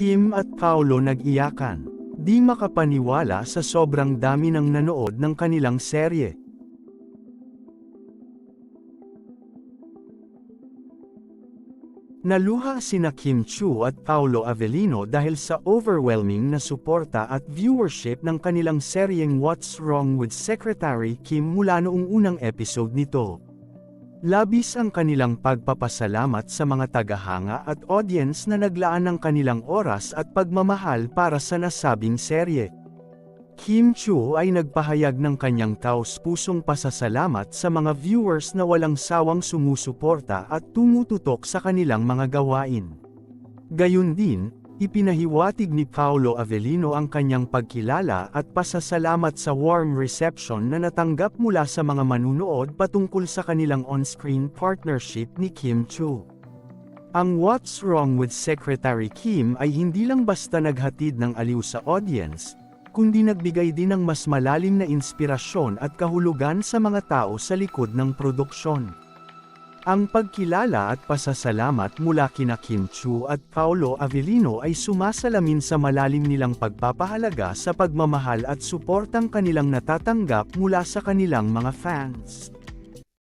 Kim at Paolo nag-iyakan. Di makapaniwala sa sobrang dami ng nanood ng kanilang serye. Naluha sina Kim Chiu at Paolo Avellino dahil sa overwhelming na suporta at viewership ng kanilang seryeng What's Wrong with Secretary Kim mula noong unang episode nito. Labis ang kanilang pagpapasalamat sa mga tagahanga at audience na naglaan ng kanilang oras at pagmamahal para sa nasabing serye. Kim Chiu ay nagpahayag ng kanyang taos-pusong pasasalamat sa mga viewers na walang sawang sumusuporta at tumututok sa kanilang mga gawain. Gayun din, ipinahiwatig ni Paolo Avellino ang kanyang pagkilala at pasasalamat sa warm reception na natanggap mula sa mga manunood patungkol sa kanilang on-screen partnership ni Kim Chiu. Ang What's Wrong with Secretary Kim ay hindi lang basta naghatid ng aliw sa audience, kundi nagbigay din ng mas malalim na inspirasyon at kahulugan sa mga tao sa likod ng produksyon. Ang pagkilala at pasasalamat mula kina Kim Chiu at Paolo Avellino ay sumasalamin sa malalim nilang pagpapahalaga sa pagmamahal at suportang kanilang natatanggap mula sa kanilang mga fans.